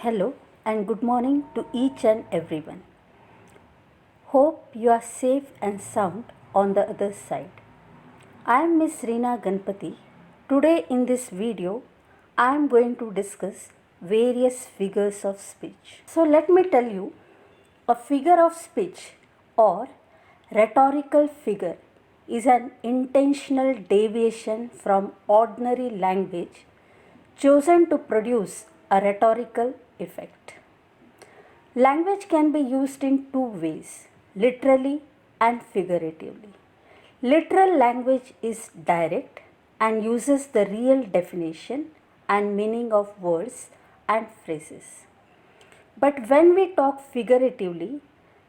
Hello and good morning to each and everyone. Hope you are safe and sound on the other side. I am Miss Reena Ganapathy. Today in this video, I am going to discuss various figures of speech. So let me tell you, a figure of speech or rhetorical figure is an intentional deviation from ordinary language chosen to produce a rhetorical effect. Language can be used in two ways, literally and figuratively. Literal language is direct and uses the real definition and meaning of words and phrases. But when we talk figuratively,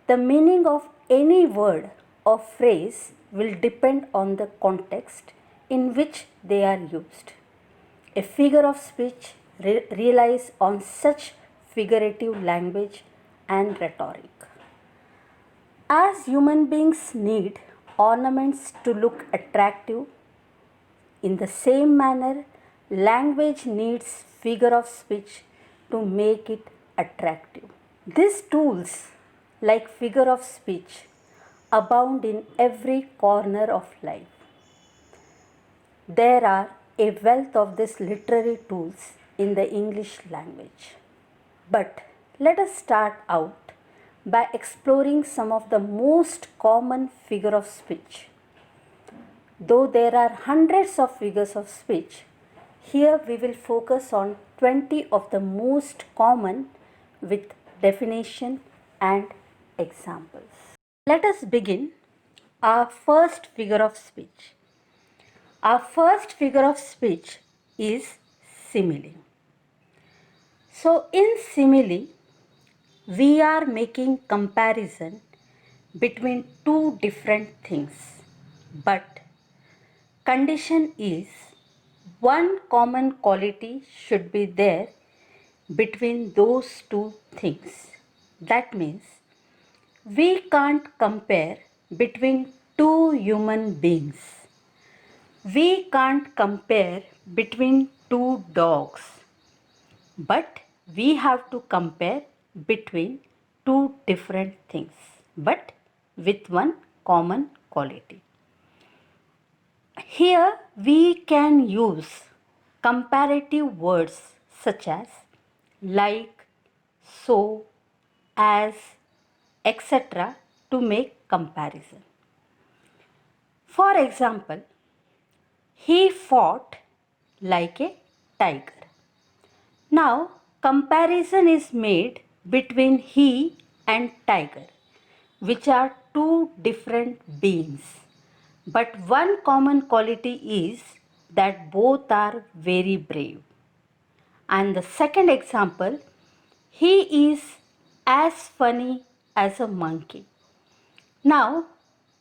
the meaning of any word or phrase will depend on the context in which they are used. A figure of speech relies on such figurative language and rhetoric. As human beings need ornaments to look attractive, in the same manner, language needs figure of speech to make it attractive. These tools, like figure of speech, abound in every corner of life. There are a wealth of these literary tools in the English language. But let us start out by exploring some of the most common figure of speech. Though there are hundreds of figures of speech, here we will focus on 20 of the most common with definition and examples. Let us begin our first figure of speech. Our first figure of speech is simile. So in simile, we are making comparison between two different things, but condition is one common quality should be there between those two things. That means we can't compare between two human beings. We can't compare between two dogs, but we have to compare between two different things, but with one common quality. Here we can use comparative words such as like, so, as, etc. to make comparison. For example, he fought like a tiger. Now, comparison is made between he and tiger, which are two different beings. But one common quality is that both are very brave. And the second example, he is as funny as a monkey. Now,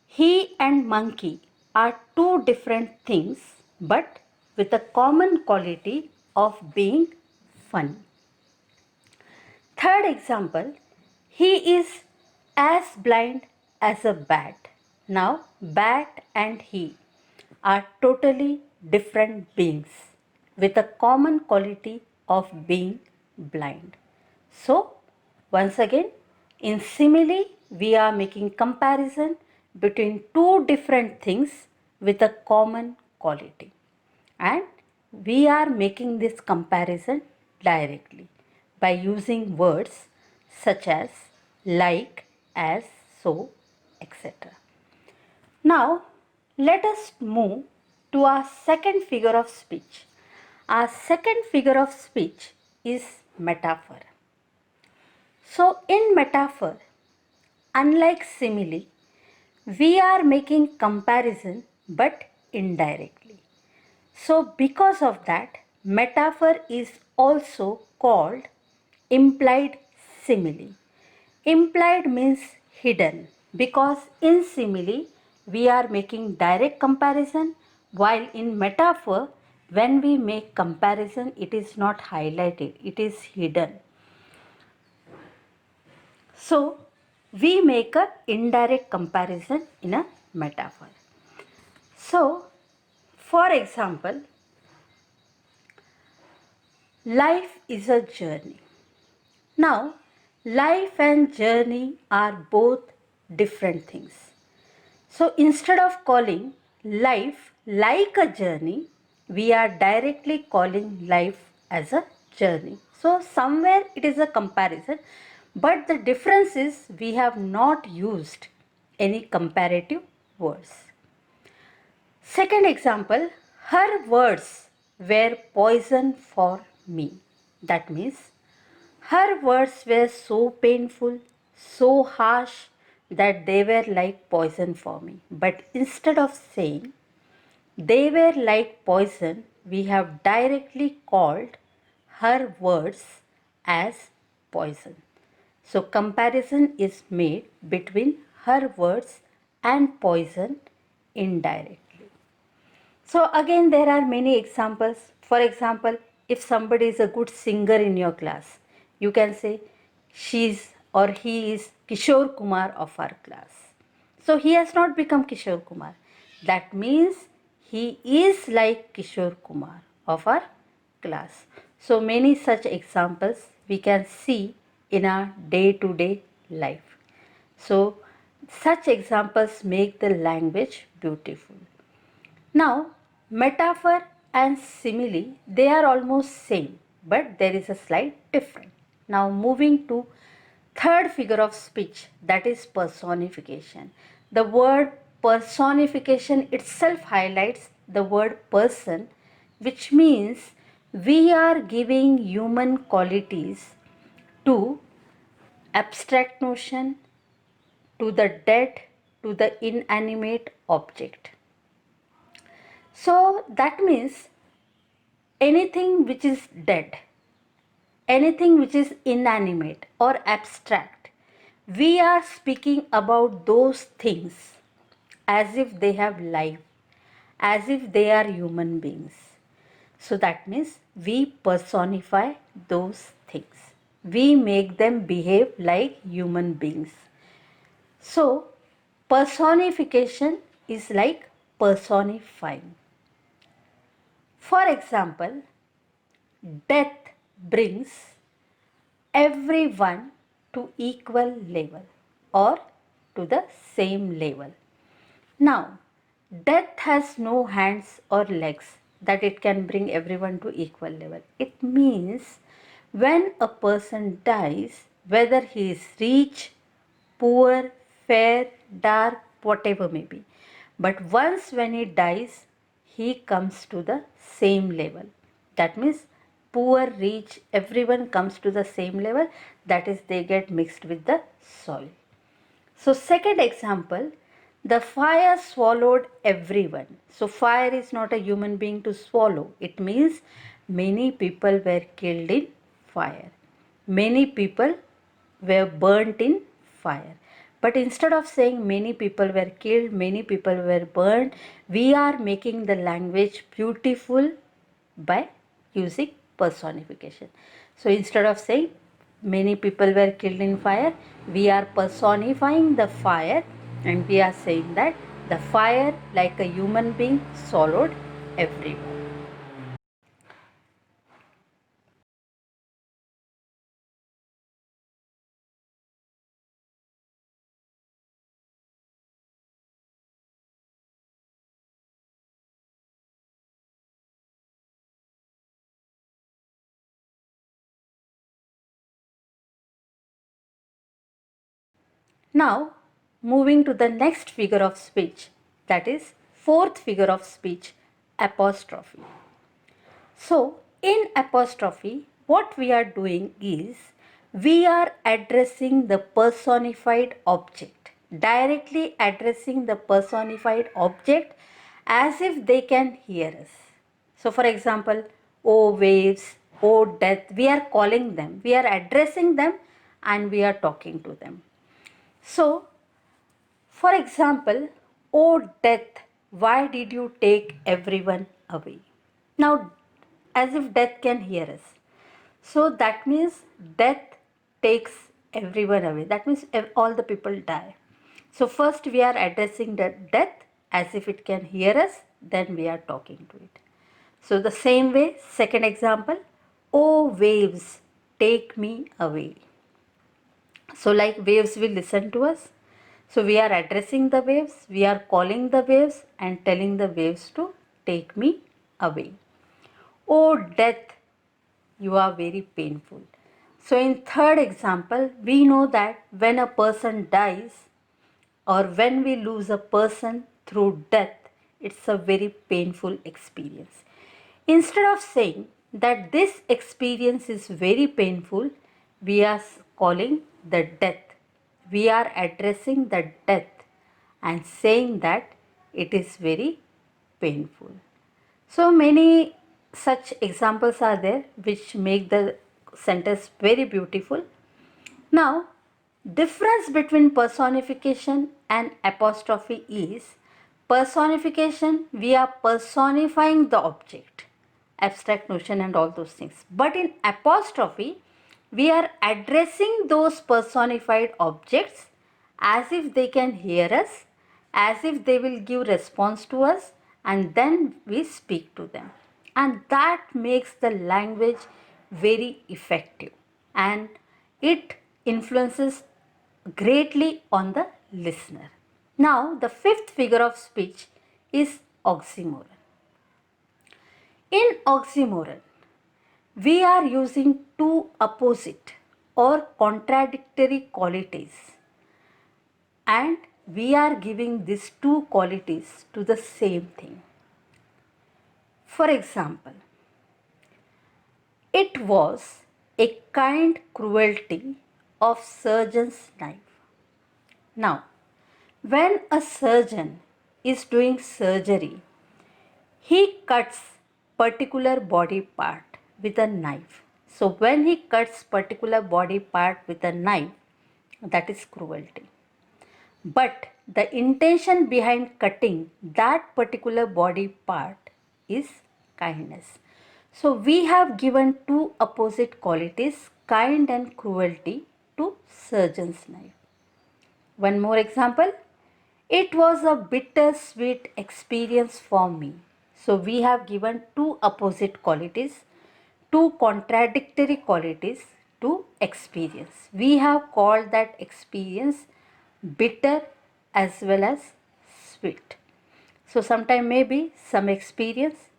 he and monkey are two different things, but with a common quality of being funny. Third example, he is as blind as a bat. Now, bat and he are totally different beings with a common quality of being blind. So, once again, in simile, we are making comparison between two different things with a common quality. And we are making this comparison directly by using words such as like, as, so, etc. Now, let us move to our second figure of speech. Our second figure of speech is metaphor. So, in metaphor, unlike simile, we are making comparison but indirectly. So, because of that, metaphor is also called implied simile. Implied means hidden, because in simile we are making direct comparison, while in metaphor when we make comparison it is not highlighted, it is hidden. So we make a indirect comparison in a metaphor. So for example, life is a journey. Now, life and journey are both different things. So instead of calling life like a journey, we are directly calling life as a journey. So somewhere it is a comparison, but the difference is we have not used any comparative words. Second example, her words were poison for me. That means her words were so painful, so harsh that they were like poison for me. But instead of saying they were like poison, we have directly called her words as poison. So comparison is made between her words and poison indirectly. So again there are many examples. For example, if somebody is a good singer in your class, you can say she's or he is Kishore Kumar of our class. So he has not become Kishore Kumar. That means he is like Kishore Kumar of our class. So many such examples we can see in our day-to-day life. So such examples make the language beautiful. Now, metaphor and simile, they are almost same, but there is a slight difference. Now, moving to third figure of speech, that is personification. The word personification itself highlights the word person, which means we are giving human qualities to abstract notion, to the dead, to the inanimate object. So that means anything which is dead, anything which is inanimate or abstract, we are speaking about those things as if they have life, as if they are human beings. So that means we personify those things. We make them behave like human beings. So personification is like personifying. For example, death brings everyone to equal level or to the same level. Now, death has no hands or legs that it can bring everyone to equal level. It means when a person dies, whether he is rich, poor, fair, dark, whatever may be, but once when he dies, he comes to the same level. That means poor, rich, everyone comes to the same level. That is, they get mixed with the soil. So second example, the fire swallowed everyone. So fire is not a human being to swallow. It means many people were killed in fire. Many people were burnt in fire. But instead of saying many people were killed, many people were burned, we are making the language beautiful by using personification. So instead of saying many people were killed in fire, we are personifying the fire and we are saying that the fire, like a human being, swallowed everyone. Now, moving to the next figure of speech, that is fourth figure of speech, apostrophe. So, in apostrophe, what we are doing is we are addressing the personified object, directly addressing the personified object as if they can hear us. So, for example, oh waves, oh death, we are calling them, we are addressing them and we are talking to them. So, for example, oh death, why did you take everyone away? Now, as if death can hear us. So that means death takes everyone away. That means all the people die. So first we are addressing the death as if it can hear us, then we are talking to it. So the same way, second example, oh waves, take me away. So like waves will listen to us. So we are addressing the waves, we are calling the waves and telling the waves to take me away. Oh death, you are very painful. So in third example, we know that when a person dies or when we lose a person through death, it's a very painful experience. Instead of saying that this experience is very painful, we are calling the death. We are addressing the death and saying that it is very painful. So many such examples are there which make the sentence very beautiful. Now, difference between personification and apostrophe is personification, we are personifying the object, abstract notion and all those things. But in apostrophe, we are addressing those personified objects as if they can hear us, as if they will give response to us, and then we speak to them. And that makes the language very effective and it influences greatly on the listener. Now, the fifth figure of speech is oxymoron. In oxymoron, we are using two opposite or contradictory qualities and we are giving these two qualities to the same thing. For example, it was a kind cruelty of surgeon's knife. Now, when a surgeon is doing surgery, he cuts particular body part with a knife. So when he cuts particular body part with a knife, that is cruelty. But the intention behind cutting that particular body part is kindness. So we have given two opposite qualities, kind and cruelty, to surgeon's knife. One more example. It was a bittersweet experience for me. So we have given two opposite qualities, two contradictory qualities to experience. We have called that experience bitter as well as sweet. So sometime maybe some experience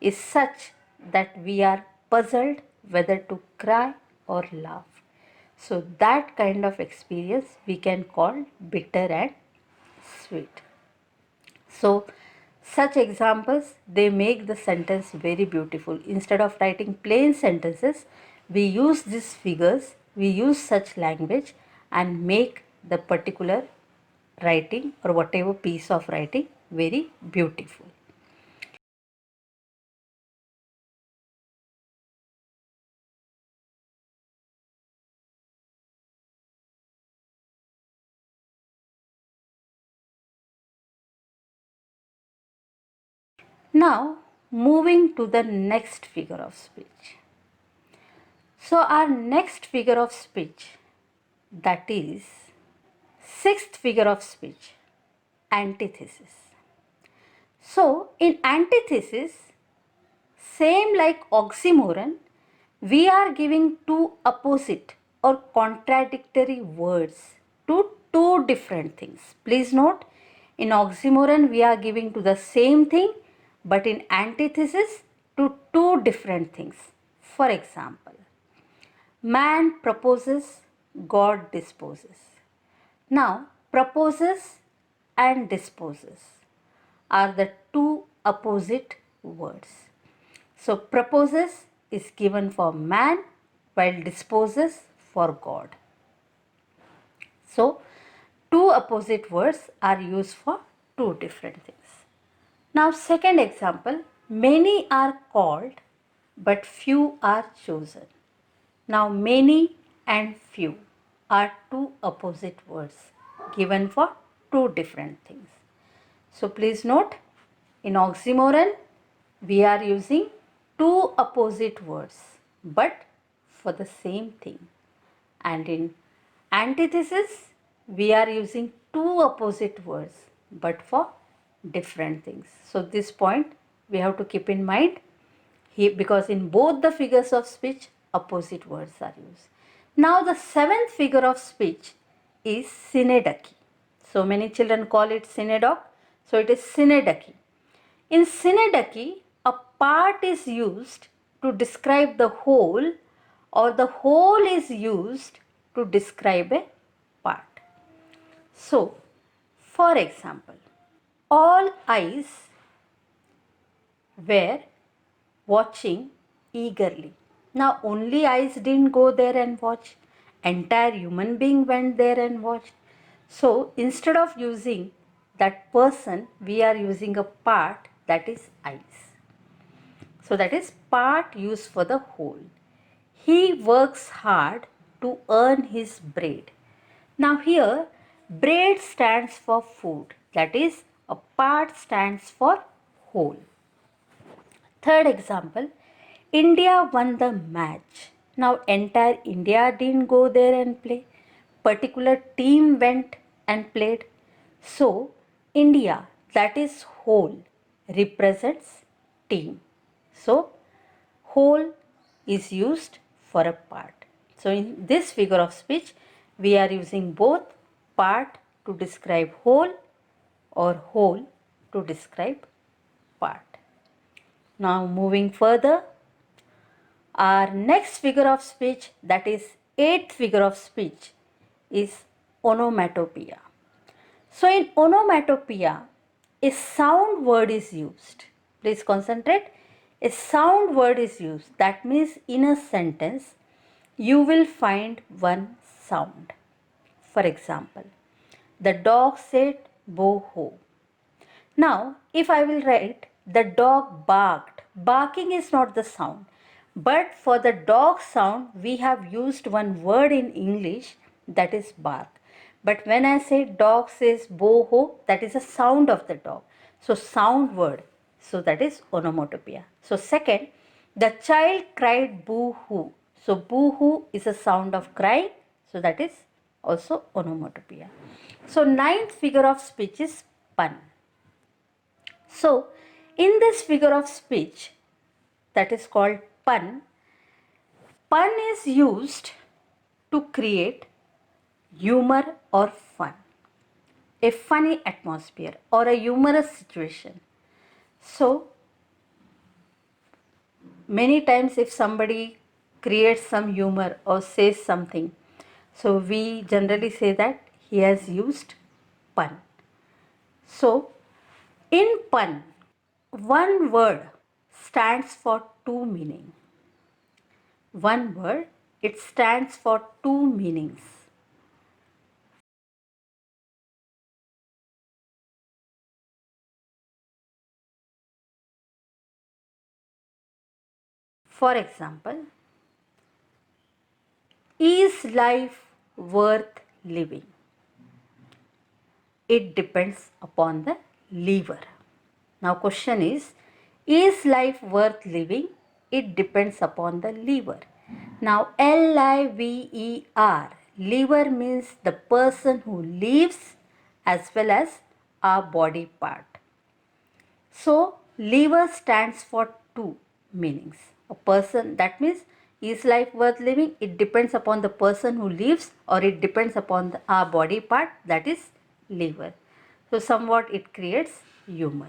is such that we are puzzled whether to cry or laugh. So that kind of experience we can call bitter and sweet. So such examples, they make the sentence very beautiful. Instead of writing plain sentences, we use these figures, we use such language and make the particular writing or whatever piece of writing very beautiful. Now moving to the next figure of speech. So our next figure of speech, that is sixth figure of speech, antithesis. So in antithesis, same like oxymoron, we are giving two opposite or contradictory words to two different things. Please note, in oxymoron we are giving to the same thing, but in antithesis to two different things. For example, man proposes, God disposes. Now, proposes and disposes are the two opposite words. So, proposes is given for man while disposes for God. So, two opposite words are used for two different things. Now, second example, many are called but few are chosen. Now, many and few are two opposite words given for two different things. So, please note, in oxymoron, we are using two opposite words but for the same thing. And in antithesis, we are using two opposite words but for different things. So, this point we have to keep in mind because in both the figures of speech, opposite words are used. Now the seventh figure of speech is synecdoche. So many children call it synecdoche. So it is synecdoche. In synecdoche, a part is used to describe the whole, or the whole is used to describe a part. So, for example, all eyes were watching eagerly. Now, only eyes didn't go there and watch. Entire human being went there and watched. So, instead of using that person, we are using a part, that is eyes. So, that is part used for the whole. He works hard to earn his bread. Now, here, bread stands for food. That is, a part stands for whole. Third example, India won the match. Now, entire India didn't go there and play. Particular team went and played. So, India, that is whole, represents team. So, whole is used for a part. So, in this figure of speech, we are using both part to describe whole or whole to describe part. Now, moving further, our next figure of speech, that is eighth figure of speech, is onomatopoeia. So, in onomatopoeia, a sound word is used. Please concentrate. A sound word is used. That means in a sentence, you will find one sound. For example, the dog said bo ho. Now, if I will write the dog barked, barking is not the sound. But for the dog sound, we have used one word in English, that is bark. But when I say dog says bo ho, that is a sound of the dog. So, sound word. So, that is onomatopoeia. So, second, the child cried boo hoo. So, boo hoo is a sound of crying. So, that is also onomatopoeia. So, ninth figure of speech is pun. So, in this figure of speech, that is called pun, pun is used to create humor or fun, a funny atmosphere or a humorous situation. So, many times if somebody creates some humor or says something, so we generally say that he has used pun. So, in pun, one word stands for two meanings. One word, it stands for two meanings. For example, is life worth living? It depends upon the lever. Now question is life worth living? It depends upon the lever. Now LIVER, lever means the person who lives as well as our body part. So, lever stands for two meanings. A person, that means, is life worth living? It depends upon the person who lives, or it depends upon our body part, that is lever. So, somewhat it creates humor.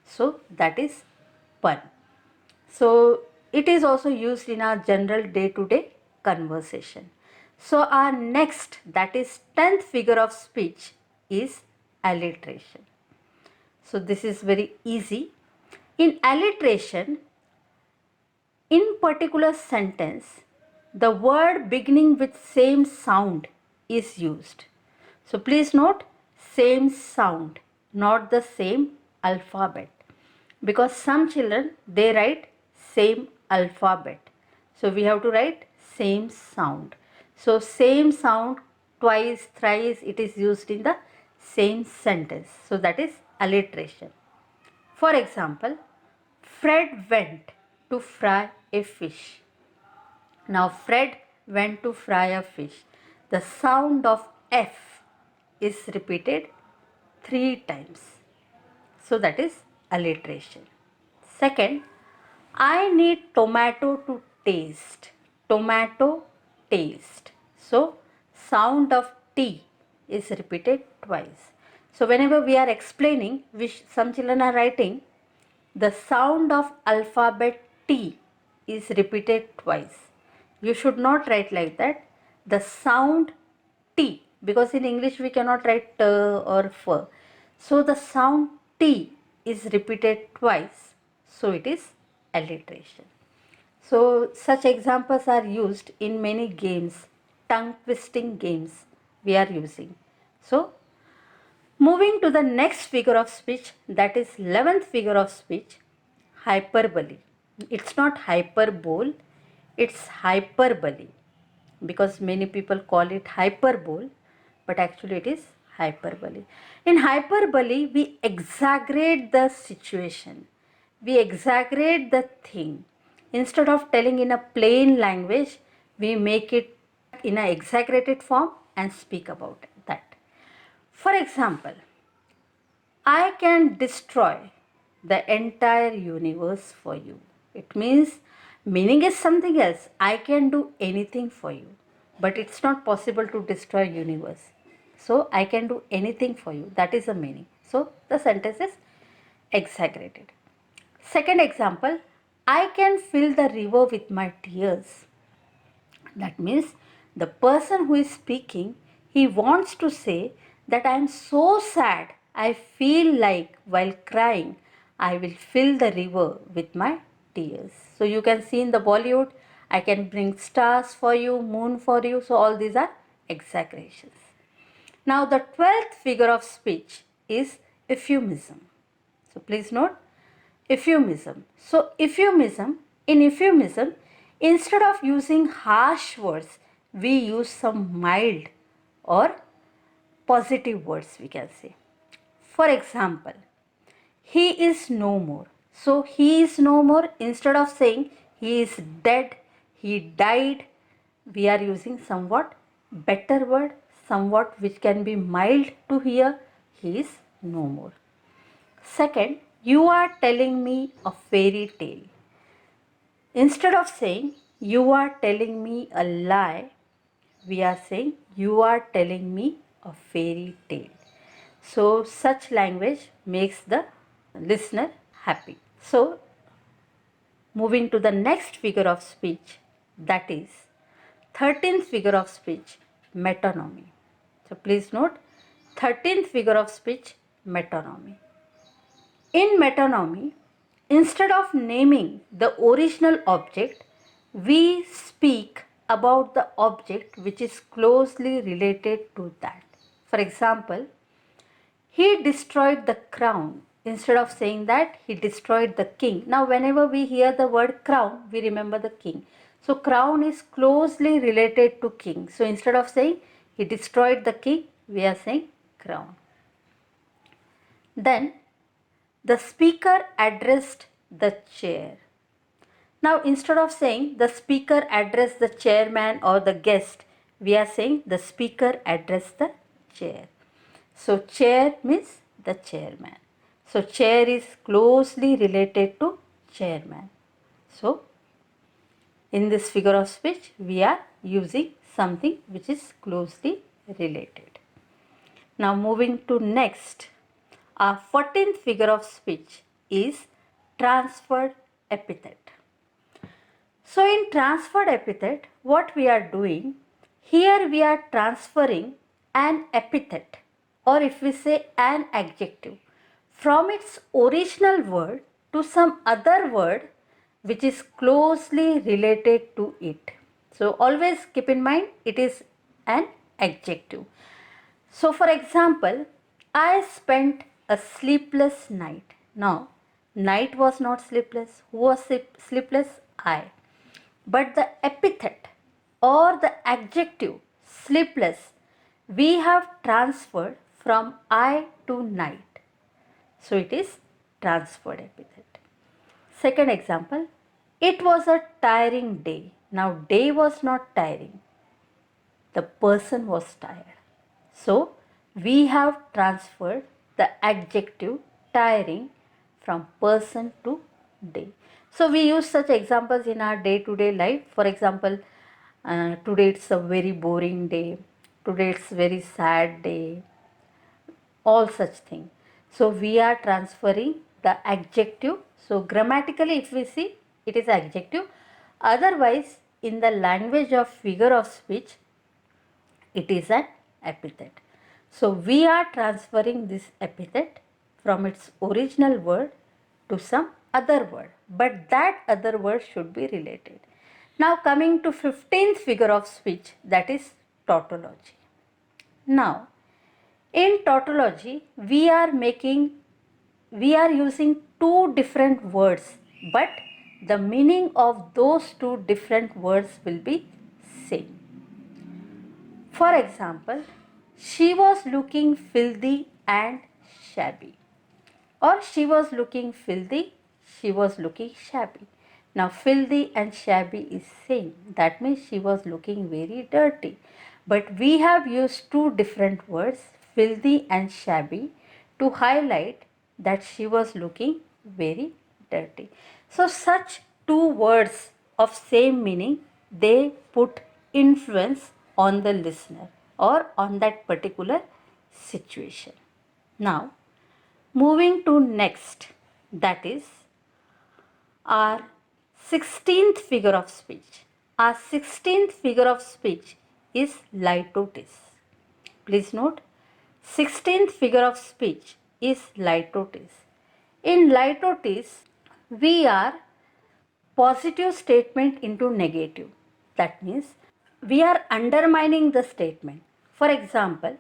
So, that is pun. So, it is also used in our general day-to-day conversation. So, our next, that is 10th figure of speech, is alliteration. So, this is very easy. In alliteration, in particular sentence, the word beginning with same sound is used. So please note, same sound, not the same alphabet. Because some children, they write same alphabet. So we have to write same sound. So same sound twice, thrice, it is used in the same sentence. So that is alliteration. For example, Fred went to fry a fish. Now, Fred went to fry a fish. The sound of F is repeated 3 times. So, that is alliteration. Second, I need tomato to taste. tomato, taste. So sound of T is repeated twice. So whenever we are explaining, which some children are writing, the sound of alphabet T is repeated twice. You should not write like that. The sound T, because in English we cannot write T or F. So the sound T is repeated twice. So it is alliteration. So such examples are used in many games, tongue twisting games we are using. So moving to the next figure of speech, that is 11th figure of speech, hyperbole. It's not hyperbole, it's hyperbole, because many people call it hyperbole, but actually it is hyperbole. In hyperbole, we exaggerate the situation, we exaggerate the thing. Instead of telling in a plain language, we make it in an exaggerated form and speak about that. For example, I can destroy the entire universe for you. It means, meaning is something else. I can do anything for you, but it's not possible to destroy universe. So I can do anything for you. That is the meaning. So the sentence is exaggerated. Second example, I can fill the river with my tears. That means the person who is speaking, he wants to say that I am so sad, I feel like while crying, I will fill the river with my tears. So you can see in the Bollywood, I can bring stars for you, moon for you. So all these are exaggerations. Now the 12th figure of speech is euphemism. So please note euphemism. So in euphemism, instead of using harsh words, we use some mild or positive words, we can say. For example, he is no more. So he is no more, instead of saying he is dead, he died, we are using somewhat better word, somewhat which can be mild to hear. He is no more. Second, you are telling me a fairy tale. Instead of saying you are telling me a lie, we are saying you are telling me a fairy tale. So such language makes the listener happy. So moving to the next figure of speech, that is 13th figure of speech, metonymy. So please note 13th figure of speech, metonymy. In metonymy, instead of naming the original object, we speak about the object which is closely related to that. For example, he destroyed the crown. Instead of saying that, he destroyed the king. Now, whenever we hear the word crown, we remember the king. So, crown is closely related to king. So, instead of saying he destroyed the king, we are saying crown. Then, the speaker addressed the chair. Now, instead of saying the speaker addressed the chairman or the guest, we are saying the speaker addressed the chair. So, chair means the chairman. So, chair is closely related to chairman. So, in this figure of speech, we are using something which is closely related. Now, moving to next, our 14th figure of speech is transferred epithet. So in transferred epithet, what we are doing, here we are transferring an epithet, or if we say an adjective, from its original word to some other word which is closely related to it. So always keep in mind it is an adjective. So for example, I spent a sleepless night. Now, night was not sleepless. Who was sleepless? I. But the epithet or the adjective sleepless, we have transferred from I to night. So it is transferred epithet. Second example, it was a tiring day. Now, day was not tiring. The person was tired. So, we have transferred the adjective tiring from person to day. So, we use such examples in our day to day life. For example, Today it's a very boring day. Today it's very sad day. All such thing. So we are transferring the adjective. So grammatically if we see, it is adjective. Otherwise in the language of figure of speech, it is an epithet. So we are transferring this epithet from its original word to some other word, but that other word should be related. Now coming to 15th figure of speech, that is tautology. Now in tautology we are using two different words, but the meaning of those two different words will be same. For example, she was looking filthy and shabby. Or she was looking filthy, she was looking shabby. Now filthy and shabby is same. That means she was looking very dirty. But we have used two different words, filthy and shabby, to highlight that she was looking very dirty. So such two words of same meaning, they put influence on the listener or on that particular situation. Now moving to next, that is our 16th figure of speech. Our 16th figure of speech is litotes. Please note, 16th figure of speech is litotes. In litotes, we are positive statement into negative. That means we are undermining the statement. For example,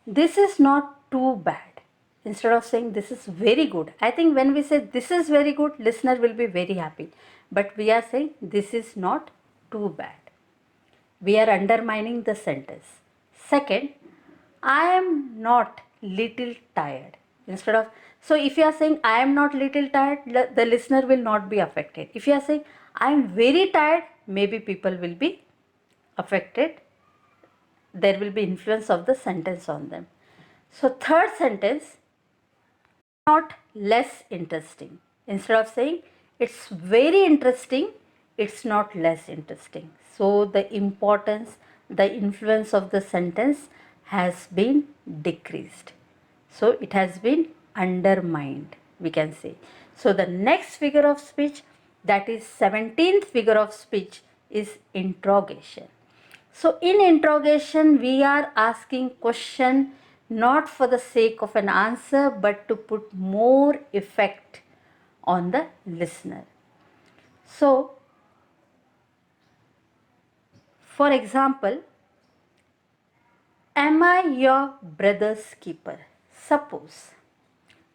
this is not too bad. Instead of saying this is very good, I think when we say this is very good, listener will be very happy. But we are saying this is not too bad. We are undermining the sentence. Second, I am not little tired. Instead of, so if you are saying I am not little tired, the listener will not be affected. If you are saying I am very tired, maybe people will be affected. There will be influence of the sentence on them. So third sentence, not less interesting. Instead of saying it's very interesting, it's not less interesting. So the importance, the influence of the sentence has been decreased. So it has been undermined, we can say. So the next figure of speech, that is 17th figure of speech, is interrogation. So in interrogation, we are asking question not for the sake of an answer, but to put more effect on the listener. So, for example, am I your brother's keeper? Suppose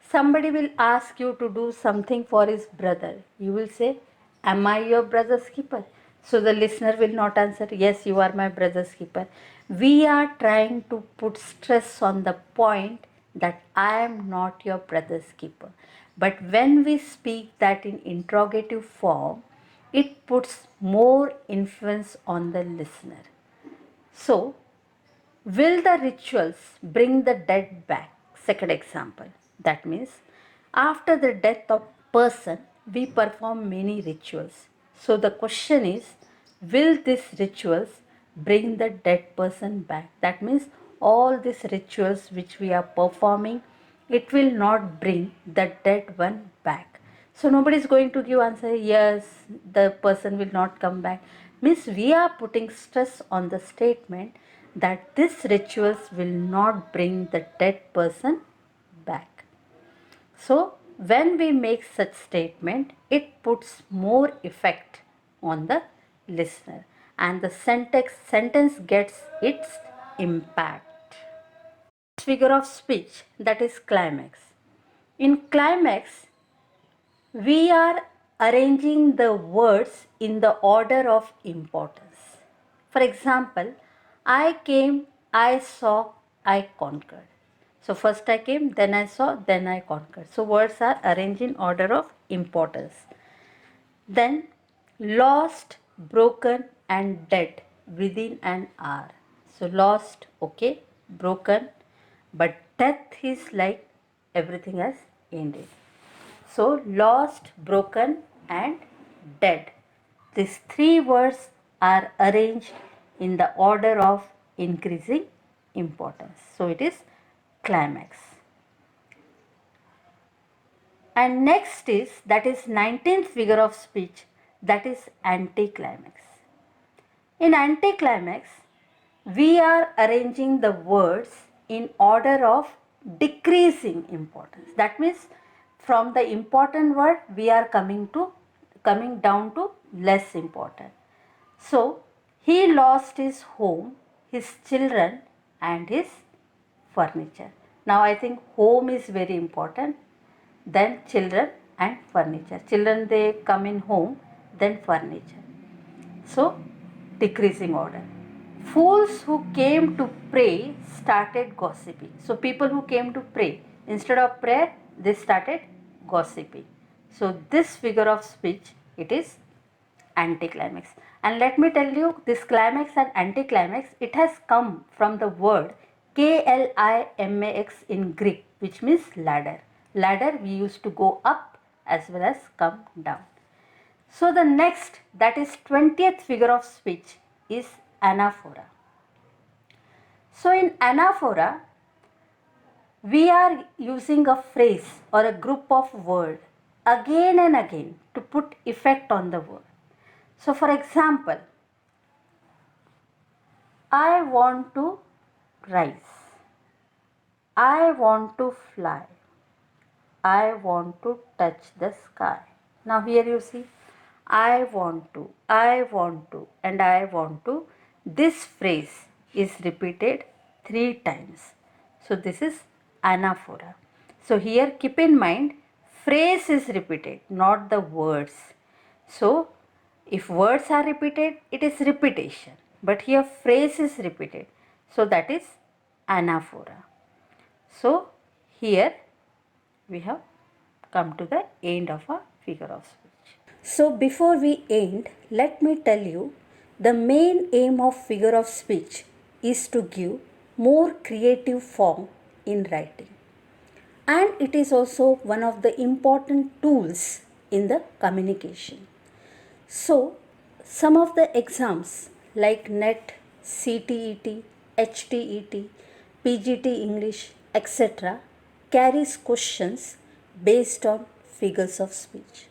somebody will ask you to do something for his brother. You will say, am I your brother's keeper? So the listener will not answer, yes, you are my brother's keeper. We are trying to put stress on the point that I am not your brother's keeper. But when we speak that in interrogative form, it puts more influence on the listener. So, will the rituals bring the dead back? Second example. That means after the death of person, we perform many rituals. So the question is, will these rituals bring the dead person back? That means all these rituals which we are performing, it will not bring the dead one back. So nobody is going to give answer, yes, the person will not come back. Means we are putting stress on the statement that these rituals will not bring the dead person back. So when we make such statement, it puts more effect on the listener and the sentence gets its impact. Figure of speech, that is climax. In climax, we are arranging the words in the order of importance. For example, I came, I saw, I conquered. So first I came, then I saw, then I conquered. So words are arranged in order of importance. Then lost, broken and dead within an hour. So lost, okay, broken, but death is like everything has ended. So lost, broken and dead. These three words are arranged in the order of increasing importance. So it is climax. And next is, that is 19th figure of speech, that is anticlimax. In anticlimax, we are arranging the words in order of decreasing importance. That means from the important word we are coming down to less important. So he lost his home, his children and his furniture. Now I think home is very important, then children and furniture. Children, they come in home, then furniture. So decreasing order. Fools who came to pray started gossiping. So people who came to pray, instead of prayer, they started gossiping. So this figure of speech, it is anticlimax. And let me tell you, this climax and anticlimax, it has come from the word klimax in Greek, which means ladder. Ladder, we used to go up as well as come down. So the next, that is 20th figure of speech, is anaphora. So in anaphora, we are using a phrase or a group of words again and again to put effect on the word. So for example, I want to rise, I want to fly, I want to touch the sky. Now here you see, I want to, and I want to. This phrase is repeated 3 times. So this is anaphora. So here keep in mind, phrase is repeated, not the words. So if words are repeated, it is repetition. But here phrase is repeated. So that is anaphora. So here we have come to the end of a figure of speech. So before we end, let me tell you, the main aim of figure of speech is to give more creative form in writing. And it is also one of the important tools in the communication. So some of the exams like NET, CTET, HTET, PGT English, etc. carries questions based on figures of speech.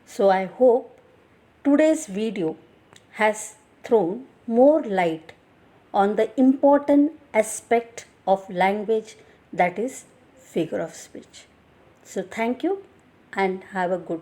So I hope today's video has thrown more light on the important aspect of language, that is figure of speech. So thank you and have a good